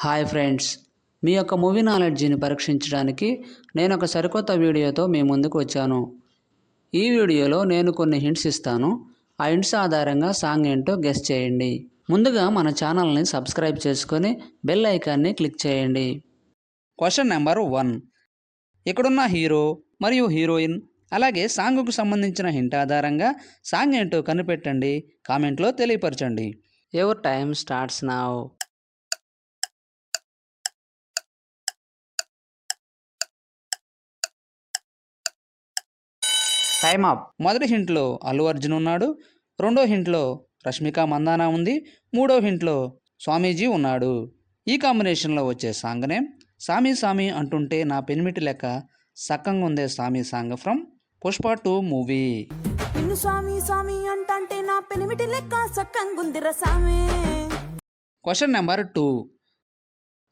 Hi friends, మీ యొక్క movie నాలెడ్జిని పరీక్షించడానికి నేను ఒక సరికొత్త వీడియోతో మీ ముందుకు వచ్చాను. ఈ వీడియోలో నేను కొన్ని హింట్స్ ఇస్తాను. ఆ హింట్స్ ఆధారంగా సాంగ్ ఏంటో గెస్ చేయండి. ముందుగా మన ఛానల్ని సబ్స్క్రైబ్ చేసుకొని బెల్ ఐకాన్ని క్లిక్ చేయండి. Question number 1. ఇక్కడున్న హీరో మరియు హీరోయిన్ అలాగే సాంగ్కు సంబంధించిన హింట్ ఆధారంగా సాంగ్ ఏంటో కనిపెట్టండి. కామెంట్లో తెలియపరచండి. Your time starts now. Time up. మొదటి హింట్లో అల్లు అర్జున్ ఉన్నాడు, రెండో హింట్లో రష్మిక మందాన ఉంది, మూడో హింట్లో స్వామీజీ ఉన్నాడు. ఈ కాంబినేషన్లో వచ్చే సాంగ్ నేమ్ సామి సామి అంటుంటే నా పెనిమిటి లెక్క సక్కంగా ఉందే సామి song from Pushpa 2 movie. Question number 2.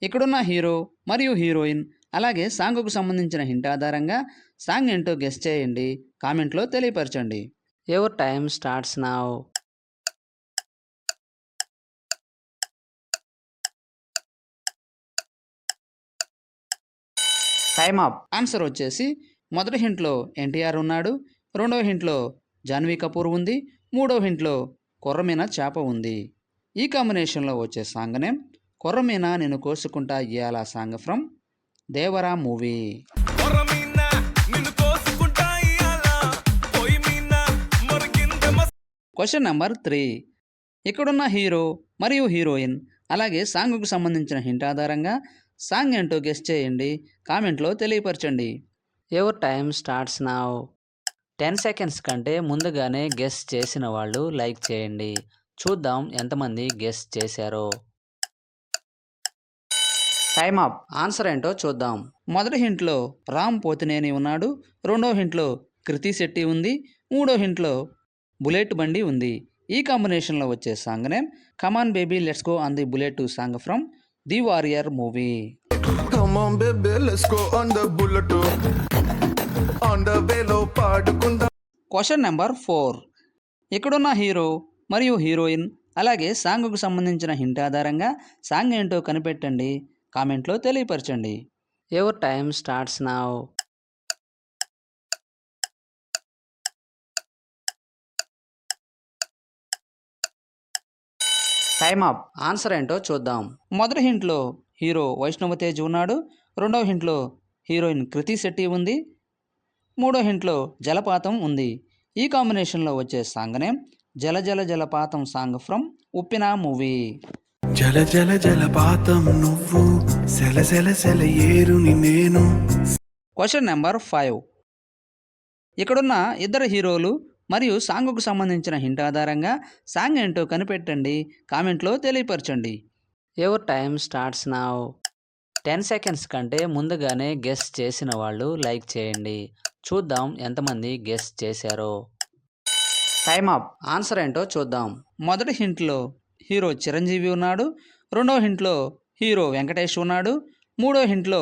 ఇక్కడున్న హీరో మరియు హీరోయిన్ అలాగే సాంగ్కు సంబంధించిన హింట్ ఆధారంగా సాంగ్ ఏంటో గెస్ చేయండి. కామెంట్లో తెలియపరచండి. Your time starts now. Time up. Answer వచ్చేసి మొదటి హింట్లో ఎన్టీఆర్ ఉన్నాడు, రెండో హింట్లో జాన్వీ కపూర్ ఉంది, మూడో హింట్లో కొర్రమీన చేప ఉంది. ఈ కాంబినేషన్లో వచ్చే సాంగ్ నేమ్ కొర్రమీన నేను కోసుకుంటా ఇయ్యాల song from Devara movie. Question number 3. ఇక్కడున్న హీరో మరియు హీరోయిన్ అలాగే సాంగ్కు సంబంధించిన హింట్ ఆధారంగా సాంగ్ ఏంటో గెస్ చేయండి. కామెంట్లో తెలియపరచండి. Your time starts now. 10 seconds కంటే ముందుగానే గెస్ చేసిన వాళ్ళు లైక్ చేయండి. చూద్దాం ఎంతమంది గెస్ చేశారో. Time up. ఆన్సర్ ఏంటో చూద్దాం. మొదటి హింట్లో రామ్ పోతినేని ఉన్నాడు, రెండో హింట్లో కృతి శెట్టి ఉంది, మూడో హింట్లో బుల్లెట్ బండి ఉంది. ఈ కాంబినేషన్లో వచ్చే song name come on baby let's go on the bullet song from the warrior movie. Question number 4. ఇక్కడున్న హీరో మరియు హీరోయిన్ అలాగే సాంగ్కు సంబంధించిన హింట్ ఆధారంగా సాంగ్ ఏంటో కనిపెట్టండి. కామెంట్లో తెలియపరచండి. Your time starts now. Time up. Answer ఏంటో చూద్దాం. మొదటి హింట్లో హీరో వైష్ణవ తేజ్ ఉన్నాడు, రెండో హింట్లో హీరోయిన్ కృతి శెట్టి ఉంది, మూడో హింట్లో జలపాతం ఉంది. ఈ కాంబినేషన్లో వచ్చే సాంగ్ నేమ్ జల జల జలపాతం సాంగ్ ఫ్రమ్ ఉప్పిన మూవీ. జల జల జలపాతం నువ్వు సెల సెల సెల ఏరుని నేను. Question number 5. ఇక్కడున్న ఇద్దరు హీరోలు మరియు సాంగ్కు సంబంధించిన హింట్ ఆధారంగా సాంగ్ ఏంటో కనిపెట్టండి. కామెంట్లో తెలియపరచండి. Your time starts now. 10 seconds కంటే ముందుగానే గెస్ చేసిన వాళ్ళు లైక్ చేయండి. చూద్దాం ఎంతమంది గెస్ చేశారో. Time up. ఆన్సర్ ఏంటో చూద్దాం. మొదటి హింట్లో హీరో చిరంజీవి ఉన్నాడు, రెండో హింట్లో హీరో వెంకటేష్ ఉన్నాడు, మూడో హింట్లో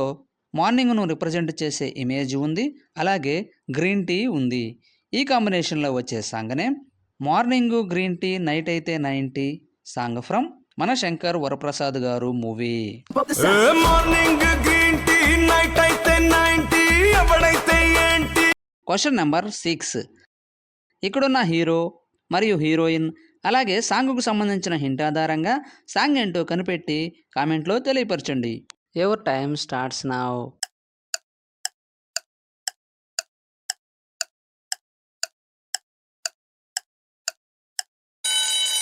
మార్నింగ్ను రిప్రజెంట్ చేసే ఇమేజ్ ఉంది, అలాగే గ్రీన్ టీ ఉంది. ఈ కాంబినేషన్లో వచ్చే song name morning green tea night అయితే 90 సాంగ్ ఫ్రమ్ మన శంకర్ వరప్రసాద్ గారు మూవీ. Question number 6. ఇక్కడున్న హీరో మరియు హీరోయిన్ అలాగే సాంగ్కు సంబంధించిన హింట్ ఆధారంగా సాంగ్ ఏంటో కనిపెట్టి కామెంట్లో తెలియపరచండి. Your time starts now.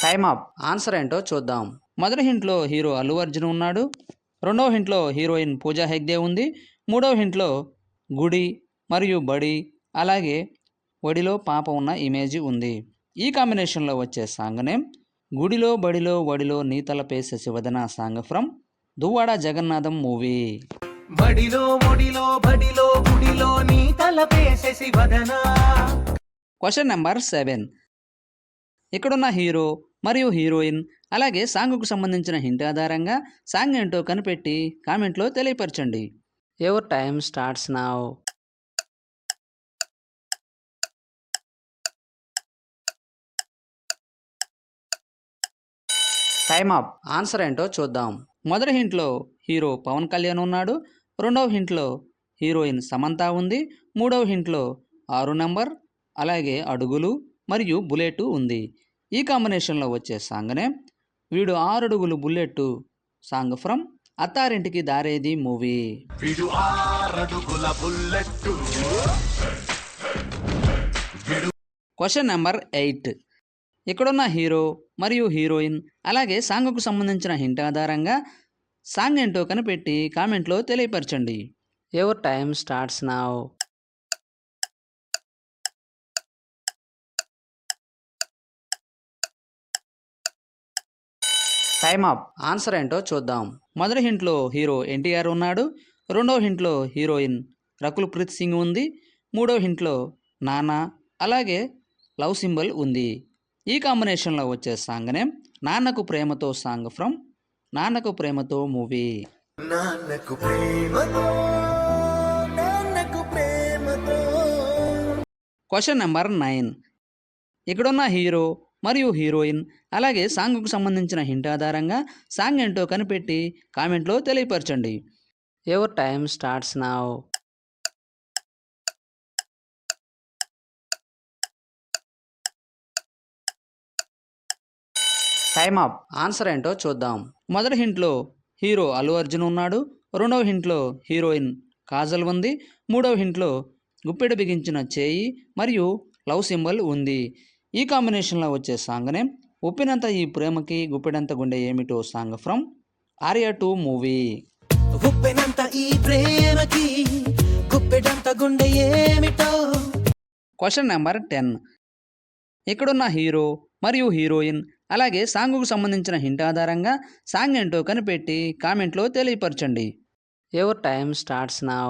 Time up. Answer ఏంటో చూద్దాం. మొదటి హింట్లో హీరో అల్లు అర్జున్ ఉన్నాడు, రెండో హింట్లో హీరోయిన్ పూజా హెగ్డే ఉంది, మూడో హింట్లో గుడి మరియు బడి అలాగే ఒడిలో పాప ఉన్న ఇమేజ్ ఉంది. ఈ కాంబినేషన్లో వచ్చే సాంగ్ నేమ్ గుడిలో బడిలో వడిలో నీ తలపేసే శివదన song from Duvvada Jagannadham movie. బడిలో ఒడిలో బడిలో గుడిలో నీ తలపేసే శివదన. Question number 7. ఇక్కడున్న హీరో మరియు హీరోయిన్ అలాగే సాంగ్కు సంబంధించిన హింట్ ఆధారంగా సాంగ్ ఏంటో కనిపెట్టి కామెంట్లో తెలియపరచండి. Your time starts now. Time up. Answer ఏంటో చూద్దాం. మొదటి హింట్లో హీరో పవన్ కళ్యాణ్ ఉన్నాడు. రెండవ హింట్లో హీరోయిన్ సమంత ఉంది. మూడవ హింట్లో 6 నంబర్, అలాగే అడుగులు మరియు బుల్లెట్ ఉంది. ఈ కాంబినేషన్లో వచ్చే సాంగ్నే వీడు 6 అడుగులు bullet song from Attarintiki Daredi movie. Question number 8. ఇక్కడున్న హీరో మరియు హీరోయిన్ అలాగే సాంగ్కు సంబంధించిన హింట్ ఆధారంగా సాంగ్ ఏంటో కనిపెట్టి కామెంట్లో తెలియపరచండి. Your time starts now. Time up. Answer ఏంటో చూద్దాం. మొదటి హింట్లో హీరో ఎన్టీఆర్ ఉన్నాడు. రెండవ హింట్లో హీరోయిన్ రకుల్ ప్రీత్ సింగ్ ఉంది. మూడవ హింట్లో నానా అలాగే లవ్ సింబల్ ఉంది. ఈ కాంబినేషన్లో వచ్చే సాంగ్నే Nannaku Prematho song from Nannaku Prematho movie. Question number 9. ఇక్కడున్న హీరో మరియు హీరోయిన్ అలాగే సాంగ్కు సంబంధించిన హింట్ ఆధారంగా సాంగ్ ఏంటో కనిపెట్టి కామెంట్లో తెలియపరచండి. Your time starts now. Time up. Answer ఏంటో చూద్దాం. మొదటి హింట్లో హీరో అల్లు అర్జున్ ఉన్నాడు. రెండవ హింట్లో హీరోయిన్ కాజల్ ఉంది. మూడవ హింట్లో గుప్పెడు బిగించిన చేయి మరియు లవ్ సింబల్ ఉంది. ఈ కాంబినేషన్లో వచ్చే సాంగ్నే ఉప్పినంత ఈ ప్రేమకి గుప్పెడంత గుండె ఏమిటో song from Arya 2 movie. Question number 10. ఇక్కడున్న హీరో మరియు హీరోయిన్ అలాగే సాంగ్కు సంబంధించిన హింట్ ఆధారంగా సాంగ్ ఏంటో కనిపెట్టి కామెంట్లో తెలియపరచండి. Your time starts now.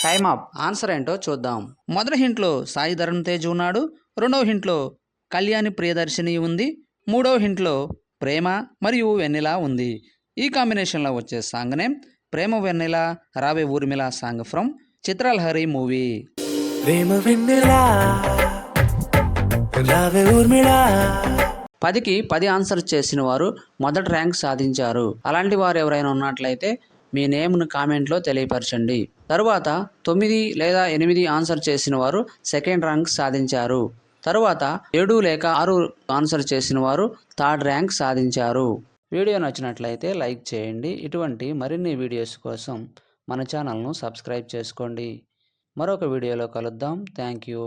Time up. Answer ఏంటో చూద్దాం. మొదటి హింట్లో సాయి ధరమ్ తేజ్ ఉన్నాడు. రెండవ హింట్లో కళ్యాణి ప్రియదర్శిని ఉంది. మూడవ హింట్లో ప్రేమ మరియు వెన్నెల ఉంది. ఈ కాంబినేషన్లో వచ్చే సాంగ్నే ప్రేమ వెన్నెల రావే Urmila song from Chitralahari movie. 10కి 10 ఆన్సర్ చేసిన వారు మొదటి ర్యాంక్ సాధించారు. అలాంటి వారు ఎవరైనా ఉన్నట్లయితే మీ నేమ్ను కామెంట్లో తెలియపరచండి. తరువాత 9 లేదా 8 ఆన్సర్ చేసిన వారు సెకండ్ ర్యాంక్ సాధించారు. తరువాత 7 లేక 6 ఆన్సర్ చేసిన వారు థర్డ్ ర్యాంక్ సాధించారు. వీడియో నచ్చినట్లయితే లైక్ చేయండి. ఇటువంటి మరిన్ని వీడియోస్ కోసం మన ఛానల్ను సబ్స్క్రైబ్ చేసుకోండి. మరొక వీడియోలో కలుద్దాం. Thank you.